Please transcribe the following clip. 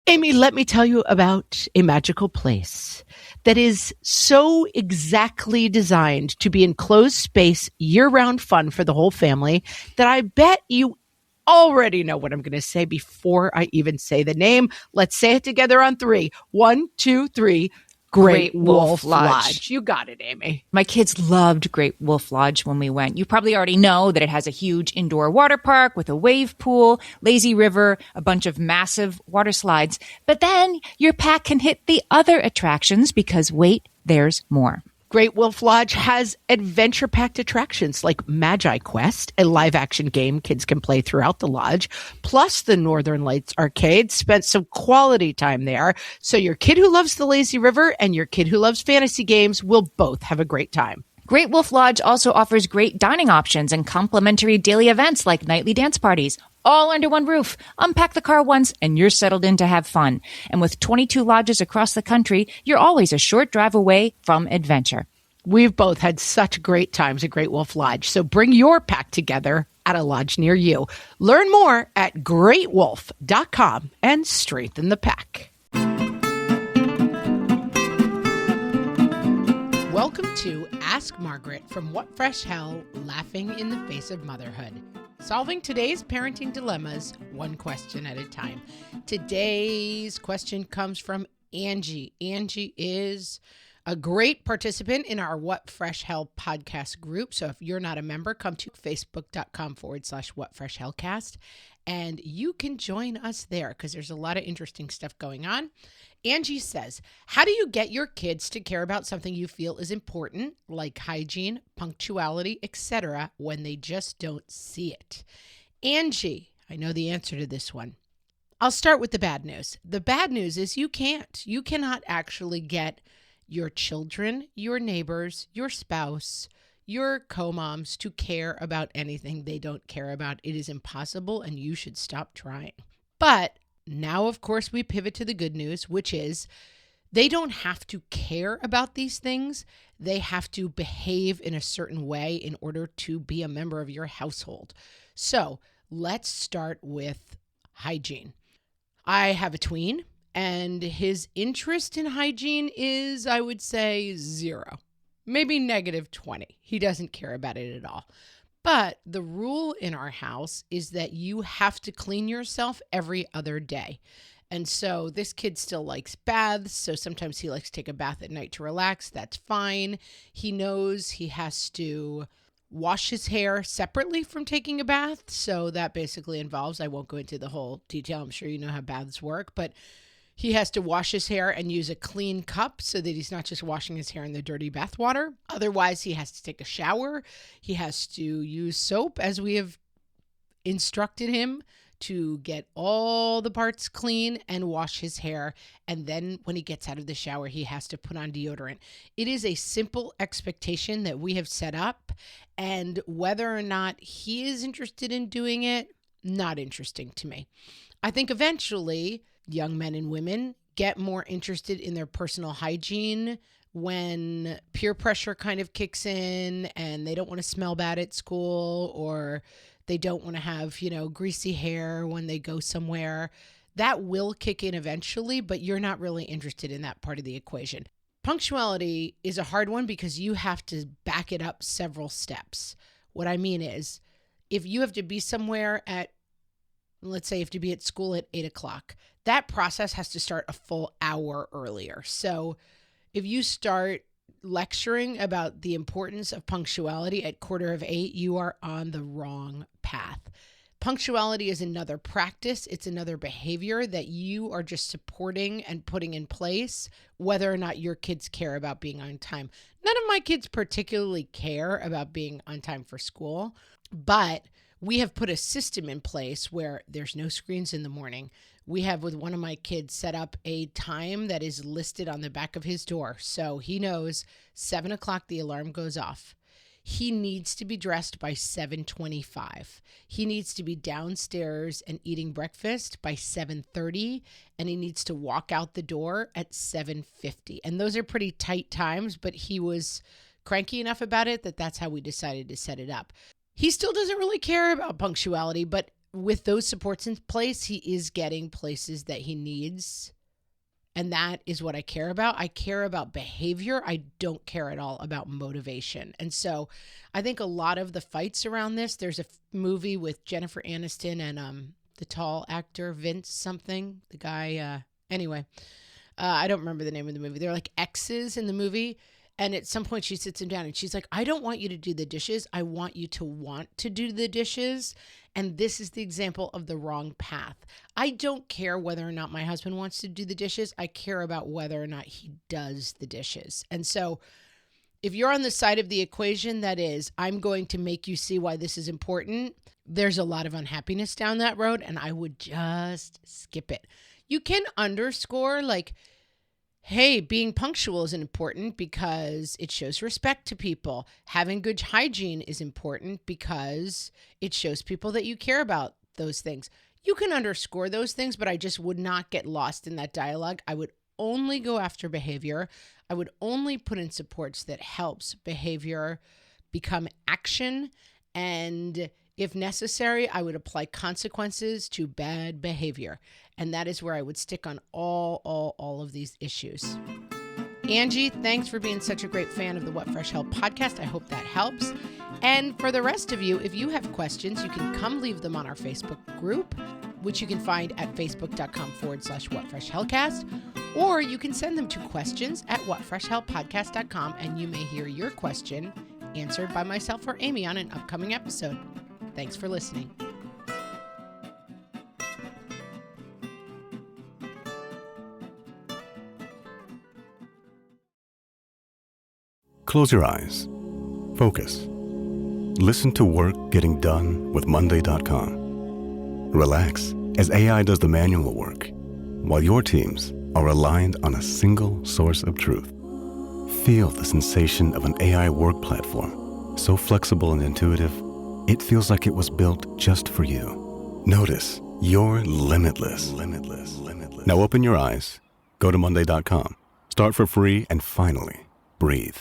Amy, let me tell you about a magical place that is so exactly designed to be enclosed space, year-round fun for the whole family that I bet you already know what I'm going to say before I even say the name. Let's say it together on three. 1, 2, 3. Great Wolf Lodge. You got it, Amy. My kids loved Great Wolf Lodge when we went. You probably already know that it has a huge indoor water park with a wave pool, lazy river, a bunch of massive water slides. But then your pack can hit the other attractions because wait, there's more. Great Wolf Lodge has adventure-packed attractions like Magi Quest, a live-action game kids can play throughout the lodge, plus the Northern Lights Arcade. Spent some quality time there, so your kid who loves the lazy river and your kid who loves fantasy games will both have a great time. Great Wolf Lodge also offers great dining options and complimentary daily events like nightly dance parties, all under one roof. Unpack the car once and you're settled in to have fun. And with 22 lodges across the country, you're always a short drive away from adventure. We've both had such great times at Great Wolf Lodge, so bring your pack together at a lodge near you. Learn more at greatwolf.com and strengthen the pack. Welcome to Ask Margaret from What Fresh Hell, Laughing in the Face of Motherhood. Solving today's parenting dilemmas, one question at a time. Today's question comes from Angie. Angie is a great participant in our What Fresh Hell podcast group. So if you're not a member, come to facebook.com/whatfreshhellcast and you can join us there because there's a lot of interesting stuff going on. Angie says, how do you get your kids to care about something you feel is important, like hygiene, punctuality, etc., when they just don't see it? Angie, I know the answer to this one. I'll start with the bad news. The bad news is you can't. You cannot actually get your children, your neighbors, your spouse, your co-moms to care about anything they don't care about. It is impossible and you should stop trying. But now, of course, we pivot to the good news, which is they don't have to care about these things. They have to behave in a certain way in order to be a member of your household. So let's start with hygiene. I have a tween, and his interest in hygiene is, I would say, 0, maybe -20. He doesn't care about it at all. But the rule in our house is that you have to clean yourself every other day. And so this kid still likes baths, so sometimes he likes to take a bath at night to relax. That's fine. He knows he has to wash his hair separately from taking a bath. So that basically involves, I won't go into the whole detail, I'm sure you know how baths work, but he has to wash his hair and use a clean cup so that he's not just washing his hair in the dirty bath water. Otherwise, he has to take a shower. He has to use soap, as we have instructed him, to get all the parts clean and wash his hair. And then when he gets out of the shower, he has to put on deodorant. It is a simple expectation that we have set up. And whether or not he is interested in doing it, not interesting to me. I think eventually young men and women get more interested in their personal hygiene when peer pressure kind of kicks in and they don't want to smell bad at school, or they don't want to have, greasy hair when they go somewhere. That will kick in eventually, but you're not really interested in that part of the equation. Punctuality is a hard one because you have to back it up several steps. What I mean is, if you have to be somewhere at, let's say you have to be at school at 8 o'clock, that process has to start a full hour earlier. So if you start lecturing about the importance of punctuality at 7:45, you are on the wrong path. Punctuality is another practice. It's another behavior that you are just supporting and putting in place, whether or not your kids care about being on time. None of my kids particularly care about being on time for school, but we have put a system in place where there's no screens in the morning. We have, with one of my kids, set up a time that is listed on the back of his door. So he knows 7 o'clock, the alarm goes off. He needs to be dressed by 7:25. He needs to be downstairs and eating breakfast by 7:30, and he needs to walk out the door at 7:50. And those are pretty tight times, but he was cranky enough about it that that's how we decided to set it up. He still doesn't really care about punctuality, but with those supports in place, he is getting places that he needs. And that is what I care about. I care about behavior. I don't care at all about motivation. And so I think a lot of the fights around this, there's a movie with Jennifer Aniston and the tall actor, Vince something, the guy, anyway, I don't remember the name of the movie. They're like exes in the movie. And at some point she sits him down and she's like, I don't want you to do the dishes. I want you to want to do the dishes. And this is the example of the wrong path. I don't care whether or not my husband wants to do the dishes. I care about whether or not he does the dishes. And so if you're on the side of the equation that is, I'm going to make you see why this is important, there's a lot of unhappiness down that road, and I would just skip it. You can underscore like, hey, being punctual is important because it shows respect to people. Having good hygiene is important because it shows people that you care about those things. You can underscore those things, but I just would not get lost in that dialogue. I would only go after behavior. I would only put in supports that helps behavior become action. And if necessary, I would apply consequences to bad behavior. And that is where I would stick on all of these issues. Angie, thanks for being such a great fan of the What Fresh Hell podcast. I hope that helps. And for the rest of you, if you have questions, you can come leave them on our Facebook group, which you can find at facebook.com/whatfreshhellcast, or you can send them to questions@whatfreshhellpodcast.com, and you may hear your question answered by myself or Amy on an upcoming episode. Thanks for listening. Close your eyes. Focus. Listen to work getting done with Monday.com. Relax as AI does the manual work, while your teams are aligned on a single source of truth. Feel the sensation of an AI work platform, so flexible and intuitive, it feels like it was built just for you. Notice you're limitless. Now open your eyes, go to Monday.com, start for free, and finally, breathe.